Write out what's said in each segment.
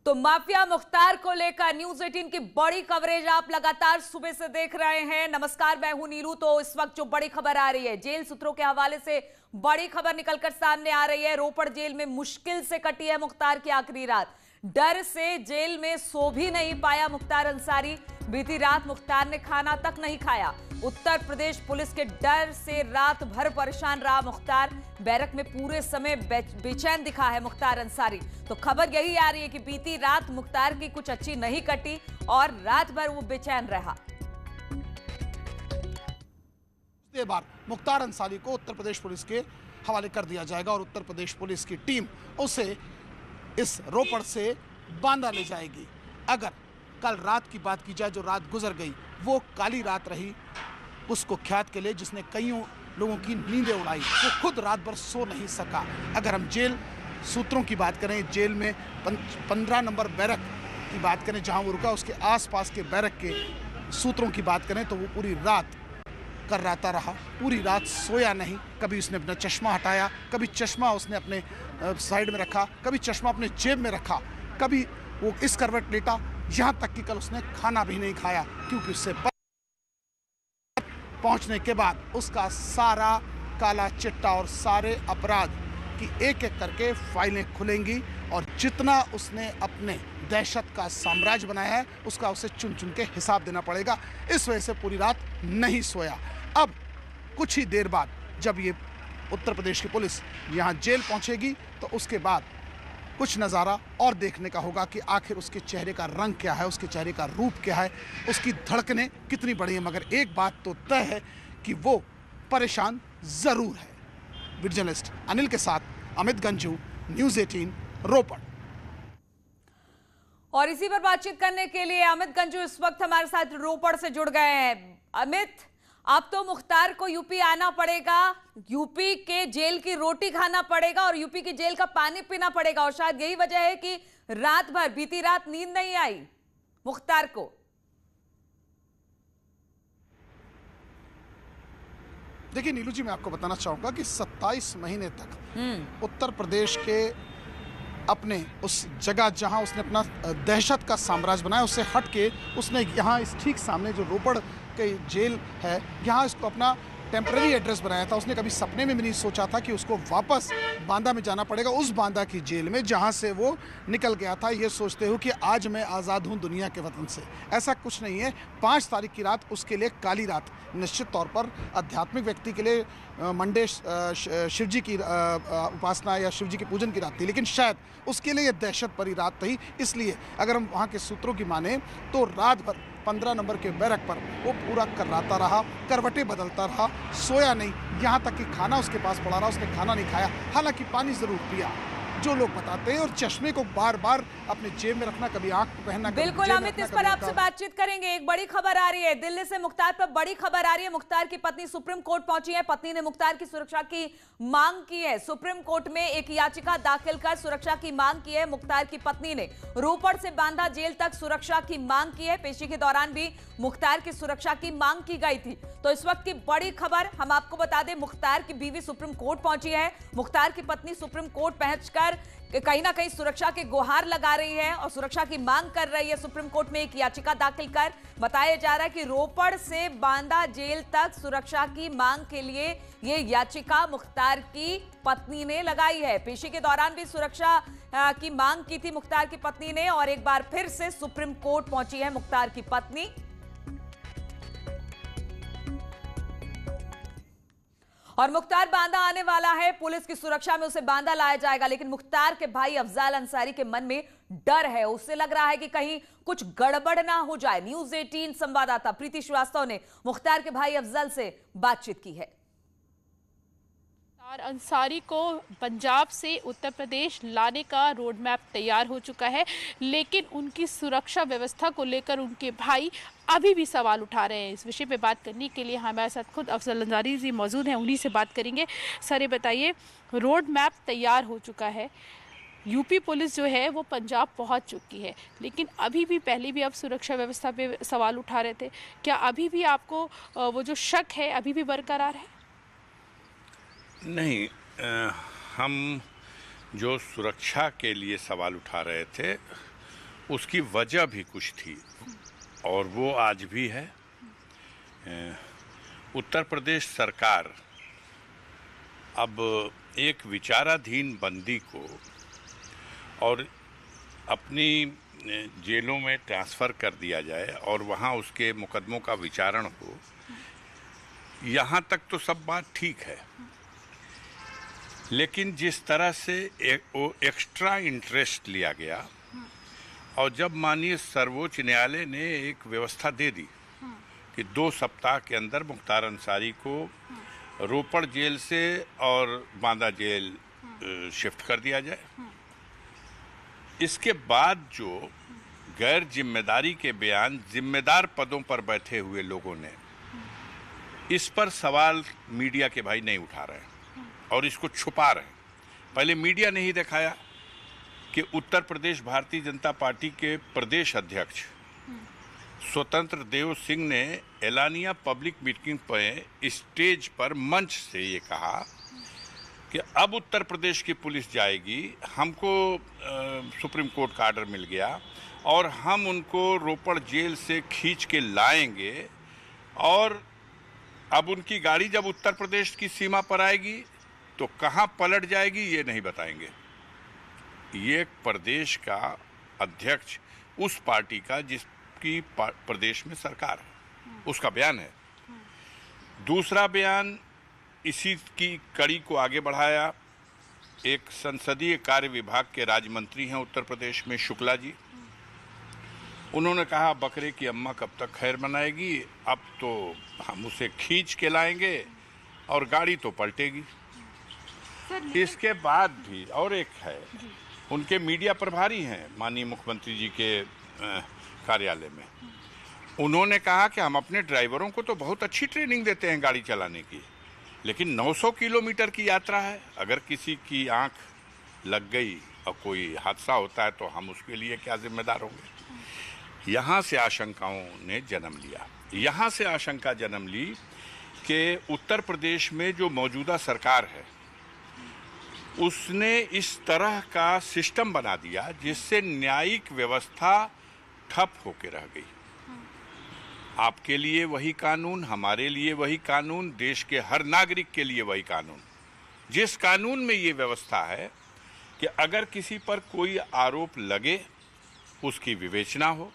तो माफिया मुख्तार को लेकर न्यूज 18 की बड़ी कवरेज आप लगातार सुबह से देख रहे हैं। नमस्कार, मैं हूं नीलू। तो इस वक्त जो बड़ी खबर आ रही है, जेल सूत्रों के हवाले से बड़ी खबर निकलकर सामने आ रही है। रोपड़ जेल में मुश्किल से कटी है मुख्तार की आखिरी रात। डर से जेल में सो भी नहीं पाया मुख्तार अंसारी। बीती रात मुख्तार ने खाना तक नहीं खाया। उत्तर प्रदेश पुलिस के डर से रात भर परेशान रहा मुख्तार। बैरक में पूरे समय बेचैन दिखा है मुख्तार अंसारी। तो खबर यही आ रही है कि बीती रात मुख्तार की कुछ अच्छी नहीं कटी और रात भर वो बेचैन रहा। ये बार मुख्तार अंसारी को उत्तर प्रदेश पुलिस के हवाले कर दिया जाएगा और उत्तर प्रदेश पुलिस की टीम उसे इस रोपड़ से बांदा ले जाएगी। अगर कल रात की बात की जाए, जो रात गुजर गई वो काली रात रही उस कुख्यात के लिए, जिसने कईयों लोगों की नींदें उड़ाई। वो खुद रात भर सो नहीं सका। अगर हम जेल सूत्रों की बात करें, जेल में 15 नंबर बैरक की बात करें जहां वो रुका, उसके आसपास के बैरक के सूत्रों की बात करें तो वो पूरी रात कर्राता रहा, पूरी रात सोया नहीं। कभी उसने अपना चश्मा हटाया, कभी चश्मा उसने अपने साइड में रखा, कभी चश्मा अपने जेब में रखा, कभी वो इस करवट लेटा, यहाँ तक कि कल उसने खाना भी नहीं खाया, क्योंकि उससे पहुंचने के बाद उसका सारा काला चिट्टा और सारे अपराध की एक एक करके फाइलें खुलेंगी और जितना उसने अपने दहशत का साम्राज्य बनाया है उसका उसे चुन चुन के हिसाब देना पड़ेगा। इस वजह से पूरी रात नहीं सोया। अब कुछ ही देर बाद जब ये उत्तर प्रदेश की पुलिस यहाँ जेल पहुँचेगी तो उसके बाद कुछ नज़ारा और देखने का होगा कि आखिर उसके चेहरे का रंग क्या है, उसके चेहरे का रूप क्या है, उसकी धड़कनें कितनी बड़ी हैं। मगर एक बात तो तय है कि वो परेशान ज़रूर है। वीडियो जर्नलिस्ट अनिल के साथ अमित गंजू, न्यूज़ 18 रोपड़। और इसी पर बातचीत करने के लिए अमित गंजू इस वक्त हमारे साथ रोपड़ से जुड़ गए हैं। अमित, अब तो मुख्तार को यूपी आना पड़ेगा, यूपी के जेल की रोटी खाना पड़ेगा और यूपी की जेल का पानी पीना पड़ेगा, और शायद यही वजह है कि रात भर बीती रात नींद नहीं आई मुख्तार को। देखिए नीलू जी, मैं आपको बताना चाहूंगा कि 27 महीने तक उत्तर प्रदेश के अपने उस जगह जहां उसने अपना दहशत का साम्राज्य बनाया, उससे हट के उसने यहाँ इस ठीक सामने जो रोपड़ के जेल है, यहाँ इसको अपना टेम्पररी एड्रेस बनाया था। उसने कभी सपने में भी नहीं सोचा था कि उसको वापस बांदा में जाना पड़ेगा, उस बांदा की जेल में जहाँ से वो निकल गया था, ये सोचते हो कि आज मैं आज़ाद हूँ दुनिया के वतन से। ऐसा कुछ नहीं है। 5 तारीख की रात उसके लिए काली रात, निश्चित तौर पर आध्यात्मिक व्यक्ति के लिए मंडे शिव जी की उपासना या शिव जी की पूजन की रात थी, लेकिन शायद उसके लिए दहशत भरी रात थी। इसलिए अगर हम वहाँ के सूत्रों की माने तो रात भर 15 नंबर के बैरक पर वो पूरा कर्राता रहा, करवटें बदलता रहा, सोया नहीं। यहाँ तक कि खाना उसके पास पड़ा रहा, उसने खाना नहीं खाया, हालांकि पानी जरूर पिया, जो लोग बताते हैं। और चश्मे को बार बार अपने जेब में रखना, कभी आंख में पहनना। बिल्कुल अमित, इस पर आपसे बातचीत करेंगे। एक बड़ी खबर आ रही है दिल्ली से, मुख्तार पर बड़ी खबर आ रही है। मुख्तार की पत्नी सुप्रीम कोर्ट पहुंची है। पत्नी ने मुख्तार की सुरक्षा की मांग की है। सुप्रीम कोर्ट में एक याचिका दाखिल कर सुरक्षा की मांग की है। मुख्तार की पत्नी ने रोपड़ से बांदा जेल तक सुरक्षा की मांग की है। पेशी के दौरान भी मुख्तार की सुरक्षा की मांग की गई थी। तो इस वक्त की बड़ी खबर हम आपको बता दें, मुख्तार की बीवी सुप्रीम कोर्ट पहुंची है। मुख्तार की पत्नी सुप्रीम कोर्ट पहुंचकर कहीं ना कहीं सुरक्षा के गुहार लगा रही है और सुरक्षा की मांग कर रही है। सुप्रीम कोर्ट में एक याचिका दाखिल कर बताया जा रहा है कि रोपड़ से बांदा जेल तक सुरक्षा की मांग के लिए ये याचिका मुख्तार की पत्नी ने लगाई है। पेशी के दौरान भी सुरक्षा की मांग की थी मुख्तार की पत्नी ने, और एक बार फिर से सुप्रीम कोर्ट पहुंची है मुख्तार की पत्नी। और मुख्तार बांदा आने वाला है, पुलिस की सुरक्षा में उसे बांदा लाया जाएगा। लेकिन मुख्तार के भाई अफजाल अंसारी के मन में डर है। उसे लग रहा है कि कहीं कुछ गड़बड़ ना हो जाए। न्यूज़ 18 संवाददाता प्रीति श्रीवास्तव ने मुख्तार के भाई अफजल से बातचीत की है। अंसारी को पंजाब से उत्तर प्रदेश लाने का रोड मैप तैयार हो चुका है, लेकिन उनकी सुरक्षा व्यवस्था को लेकर उनके भाई अभी भी सवाल उठा रहे हैं। इस विषय पे बात करने के लिए हमारे साथ खुद अफजल अंसारी जी मौजूद हैं, उन्हीं से बात करेंगे। सर ये बताइए, रोड मैप तैयार हो चुका है, यूपी पुलिस जो है वो पंजाब पहुंच चुकी है, लेकिन अभी भी पहले भी आप सुरक्षा व्यवस्था पे सवाल उठा रहे थे, क्या अभी भी आपको वो जो शक है अभी भी बरकरार है? नहीं, हम जो सुरक्षा के लिए सवाल उठा रहे थे उसकी वजह भी कुछ थी और वो आज भी है। उत्तर प्रदेश सरकार अब एक विचाराधीन बंदी को और अपनी जेलों में ट्रांसफ़र कर दिया जाए और वहाँ उसके मुकदमों का विचारण हो, यहाँ तक तो सब बात ठीक है। लेकिन जिस तरह से वो एक्स्ट्रा इंटरेस्ट लिया गया और जब माननीय सर्वोच्च न्यायालय ने एक व्यवस्था दे दी कि 2 सप्ताह के अंदर मुख्तार अंसारी को रोपड़ जेल से और बांदा जेल शिफ्ट कर दिया जाए, इसके बाद जो गैर जिम्मेदारी के बयान जिम्मेदार पदों पर बैठे हुए लोगों ने, इस पर सवाल मीडिया के भाई नहीं उठा रहे हैं और इसको छुपा रहे हैं। पहले मीडिया ने ही दिखाया कि उत्तर प्रदेश भारतीय जनता पार्टी के प्रदेश अध्यक्ष स्वतंत्र देव सिंह ने एलानिया पब्लिक मीटिंग पर स्टेज पर मंच से ये कहा कि अब उत्तर प्रदेश की पुलिस जाएगी, हमको सुप्रीम कोर्ट का आर्डर मिल गया और हम उनको रोपड़ जेल से खींच के लाएंगे और अब उनकी गाड़ी जब उत्तर प्रदेश की सीमा पर आएगी तो कहां पलट जाएगी ये नहीं बताएंगे। ये प्रदेश का अध्यक्ष उस पार्टी का जिसकी प्रदेश में सरकार है, उसका बयान है। दूसरा बयान इसी की कड़ी को आगे बढ़ाया एक संसदीय कार्य विभाग के राज्य मंत्री हैं उत्तर प्रदेश में, शुक्ला जी। उन्होंने कहा बकरे की अम्मा कब तक खैर मनाएगी, अब तो हम उसे खींच के लाएंगे और गाड़ी तो पलटेगी। इसके बाद भी और एक है, उनके मीडिया प्रभारी हैं माननीय मुख्यमंत्री जी के कार्यालय में, उन्होंने कहा कि हम अपने ड्राइवरों को तो बहुत अच्छी ट्रेनिंग देते हैं गाड़ी चलाने की, लेकिन 900 किलोमीटर की यात्रा है, अगर किसी की आंख लग गई और कोई हादसा होता है तो हम उसके लिए क्या जिम्मेदार होंगे। यहाँ से आशंकाओं ने जन्म लिया, यहाँ से आशंका जन्म ली कि उत्तर प्रदेश में जो मौजूदा सरकार है उसने इस तरह का सिस्टम बना दिया जिससे न्यायिक व्यवस्था ठप होकर रह गई। आपके लिए वही कानून, हमारे लिए वही कानून, देश के हर नागरिक के लिए वही कानून। जिस कानून में ये व्यवस्था है कि अगर किसी पर कोई आरोप लगे, उसकी विवेचना हो,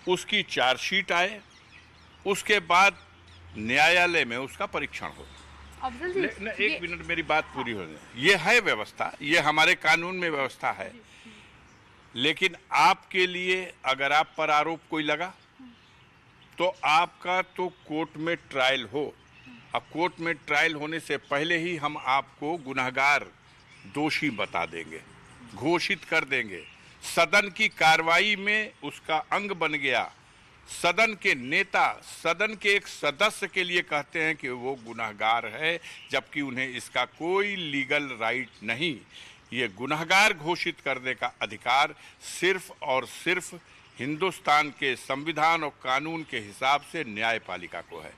उसकी चार्जशीट आए, उसके बाद न्यायालय में उसका परीक्षण हो। एक मिनट मेरी बात पूरी हो जाए। ये है व्यवस्था, ये हमारे कानून में व्यवस्था है, लेकिन आपके लिए अगर आप पर आरोप कोई लगा तो आपका तो कोर्ट में ट्रायल हो, अब कोर्ट में ट्रायल होने से पहले ही हम आपको गुनहगार दोषी बता देंगे, घोषित कर देंगे। सदन की कार्रवाई में उसका अंग बन गया। सदन के नेता सदन के एक सदस्य के लिए कहते हैं कि वो गुनहगार है, जबकि उन्हें इसका कोई लीगल राइट नहीं। ये गुनहगार घोषित करने का अधिकार सिर्फ और सिर्फ हिंदुस्तान के संविधान और कानून के हिसाब से न्यायपालिका को है।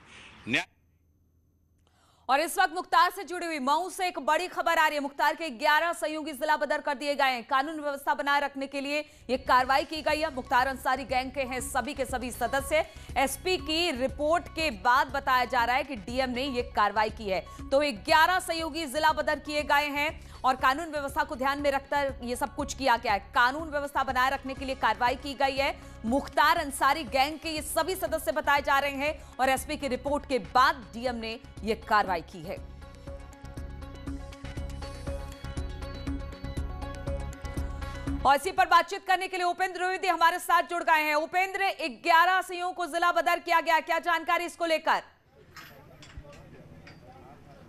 और इस वक्त मुख्तार से जुड़ी हुई मऊ से एक बड़ी खबर आ रही है। मुख्तार के 11 सहयोगी जिला बदर कर दिए गए हैं। कानून व्यवस्था बनाए रखने के लिए ये कार्रवाई की गई है। मुख्तार अंसारी गैंग के हैं सभी के सभी सदस्य। एसपी की रिपोर्ट के बाद बताया जा रहा है कि डीएम ने ये कार्रवाई की है। तो 11 सहयोगी जिला बदर किए गए हैं और कानून व्यवस्था को ध्यान में रखकर ये सब कुछ किया गया है। कानून व्यवस्था बनाए रखने के लिए कार्रवाई की गई है। मुख्तार अंसारी गैंग के ये सभी सदस्य बताए जा रहे हैं और एसपी की रिपोर्ट के बाद डीएम ने ये कार्रवाई की है। और इसी पर बातचीत करने के लिए उपेंद्र द्विवेदी हमारे साथ जुड़ गए हैं। उपेंद्र, 11 सहयोगियों को जिला बदर किया गया, क्या जानकारी इसको लेकर?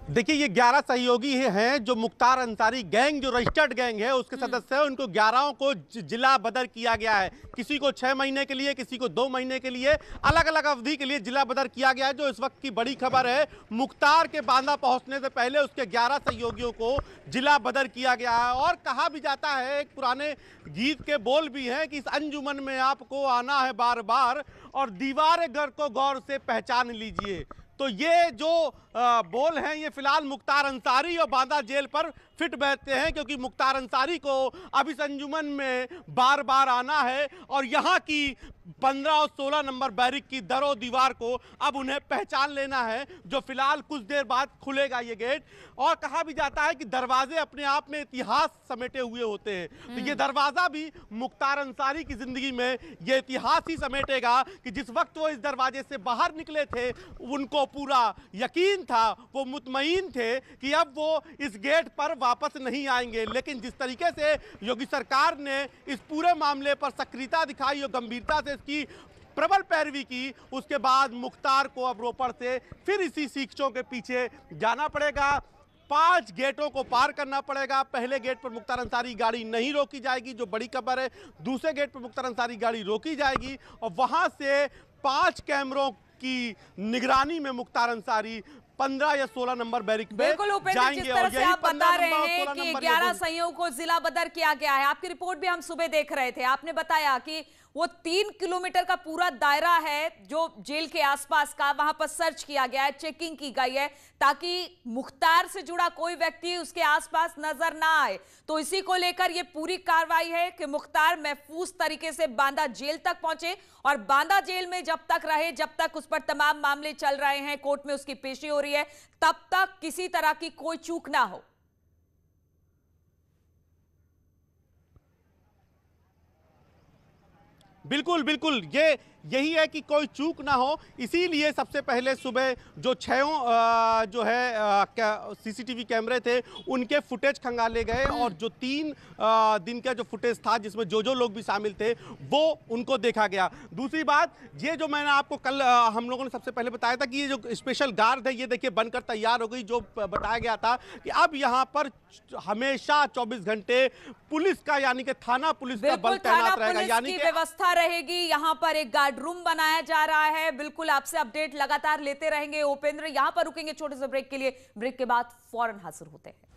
देखिए, ये 11 सहयोगी हैं जो मुख्तार अंसारी गैंग, जो रजिस्टर्ड गैंग है उसके सदस्य हैं। उनको 11 को जिला बदर किया गया है। किसी को 6 महीने के लिए, किसी को 2 महीने के लिए, अलग अलग अवधि के लिए जिला बदर किया गया है। जो इस वक्त की बड़ी खबर है, मुख्तार के बांदा पहुंचने से पहले उसके 11 सहयोगियों को जिला बदर किया गया है। और कहा भी जाता है, एक पुराने गीत के बोल भी हैं कि इस अंजुमन में आपको आना है बार बार और दीवार घर को गौर से पहचान लीजिए। तो ये जो बोल हैं, ये फिलहाल मुख्तार अंसारी और बांदा जेल पर फिट बैठते हैं, क्योंकि मुख्तार अंसारी को अब इस अंजुमन में बार बार आना है और यहाँ की 15 और 16 नंबर बैरिक की दरो दीवार को अब उन्हें पहचान लेना है, जो फिलहाल कुछ देर बाद खुलेगा ये गेट। और कहा भी जाता है कि दरवाजे अपने आप में इतिहास समेटे हुए होते हैं, तो ये दरवाजा भी मुख्तार अंसारी की जिंदगी में ये इतिहास ही समेटेगा कि जिस वक्त वो इस दरवाजे से बाहर निकले थे उनको पूरा यकीन था, वो मुतमईन थे कि अब वो इस गेट पर वापस नहीं आएंगे। लेकिन जिस तरीके से योगी सरकार ने इस पूरे मामले पर सक्रियता दिखाई और गंभीरता से इसकी प्रबल पैरवी की, उसके बाद मुख्तार को अब रोपड़ से फिर इसी सीखचों के पीछे जाना पड़ेगा। 5 गेटों को पार करना पड़ेगा। पहले गेट पर मुख्तार अंसारी गाड़ी नहीं रोकी जाएगी, जो बड़ी खबर है। दूसरे गेट पर मुख्तार अंसारी गाड़ी रोकी जाएगी और वहां से 5 कैमरों की निगरानी में मुख्तार अंसारी 15 या 16 नंबर बैरिक में जाएंगे। जिस तरह से आप बता रहे हैं कि 11 संयों को जिला बदर किया गया है, आपकी रिपोर्ट भी हम सुबह देख रहे थे। आपने बताया कि वो 3 किलोमीटर का पूरा दायरा है जो जेल के आसपास का, वहां पर सर्च किया गया है, चेकिंग की गई है ताकि मुख्तार से जुड़ा कोई व्यक्ति उसके आसपास नजर ना आए। तो इसी को लेकर ये पूरी कार्रवाई है कि मुख्तार महफूज तरीके से बांदा जेल तक पहुंचे और बांदा जेल में जब तक रहे, जब तक उस पर तमाम मामले चल रहे हैं, कोर्ट में उसकी पेशी हो रही है, तब तक किसी तरह की कोई चूक ना हो। बिल्कुल बिल्कुल, यही है कि कोई चूक ना हो। इसीलिए सबसे पहले सुबह जो 6 जो है सीसीटीवी कैमरे थे उनके फुटेज खंगाले गए और जो 3 दिन का जो फुटेज था जिसमें जो लोग भी शामिल थे वो उनको देखा गया। दूसरी बात, ये जो मैंने आपको कल हम लोगों ने सबसे पहले बताया था कि ये जो स्पेशल गार्ड है ये देखिए बनकर तैयार हो गई, जो बताया गया था कि अब यहाँ पर हमेशा 24 घंटे पुलिस का यानी कि थाना पुलिस का बल तैनात रहेगा, यानी कि व्यवस्था रहेगी। यहाँ पर एक गार्ड रूम बनाया जा रहा है। बिल्कुल आपसे अपडेट लगातार लेते रहेंगे उपेंद्र। यहां पर रुकेंगे छोटे से ब्रेक के लिए, ब्रेक के बाद फौरन हाजिर होते हैं।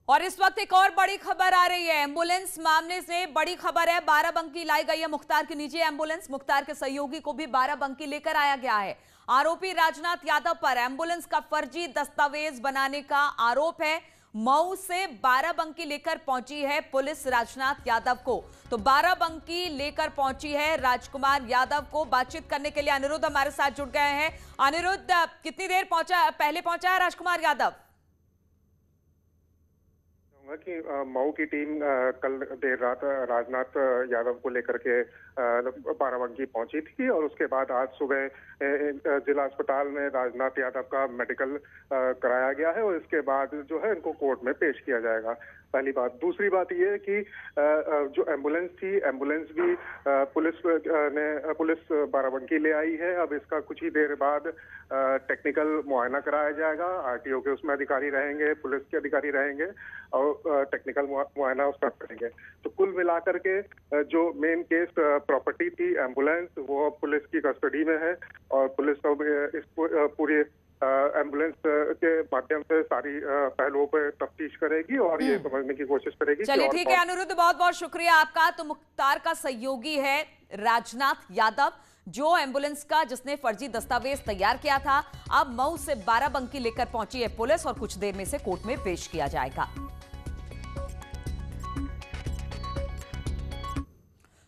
और इस वक्त एक और बड़ी खबर आ रही है। एम्बुलेंस मामले से बड़ी खबर है। बाराबंकी लाई गई है मुख्तार की निजी एम्बुलेंस। मुख्तार के सहयोगी को भी बाराबंकी लेकर आया गया है। आरोपी राजनाथ यादव पर एम्बुलेंस का फर्जी दस्तावेज बनाने का आरोप है। मऊ से बाराबंकी लेकर पहुंची है पुलिस राजनाथ यादव को। तो बाराबंकी लेकर पहुंची है राजकुमार यादव को। बातचीत करने के लिए अनिरुद्ध हमारे साथ जुड़ गए हैं। अनिरुद्ध, कितनी देर पहले पहुंचा है राजकुमार यादव? कि मऊ की टीम कल देर रात राजनाथ यादव को लेकर के बाराबंकी पहुंची थी और उसके बाद आज सुबह जिला अस्पताल में राजनाथ यादव का मेडिकल कराया गया है और इसके बाद जो है इनको कोर्ट में पेश किया जाएगा। पहली बात। दूसरी बात ये है कि जो एम्बुलेंस थी, एम्बुलेंस भी पुलिस बाराबंकी ले आई है। अब इसका कुछ ही देर बाद टेक्निकल मुआयना कराया जाएगा। आरटीओ के उसमें अधिकारी रहेंगे, पुलिस के अधिकारी रहेंगे और टेक्निकल मुआयना उसका करेंगे। तो कुल मिलाकर के जो मेन केस प्रॉपर्टी थी एम्बुलेंस, वो पुलिस की कस्टडी में है और पुलिस अब इस पूरे एम्बुलेंस के माध्यम से सारी पहलुओं पर तफ्तीश करेगी और ये समझने की कोशिश करेगी। चलिए ठीक है अनिरुद्ध, बहुत बहुत शुक्रिया आपका। तो मुख्तार का सहयोगी है राजनाथ यादव, जो एम्बुलेंस का जिसने फर्जी दस्तावेज तैयार किया था। अब मऊ से बाराबंकी लेकर पहुंची है पुलिस और कुछ देर में से कोर्ट में पेश किया जाएगा।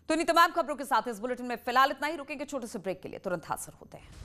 तो इन तमाम खबरों के साथ इस बुलेटिन में फिलहाल इतना ही। रुकेंगे छोटे से ब्रेक के लिए, तुरंत हाजिर होते हैं।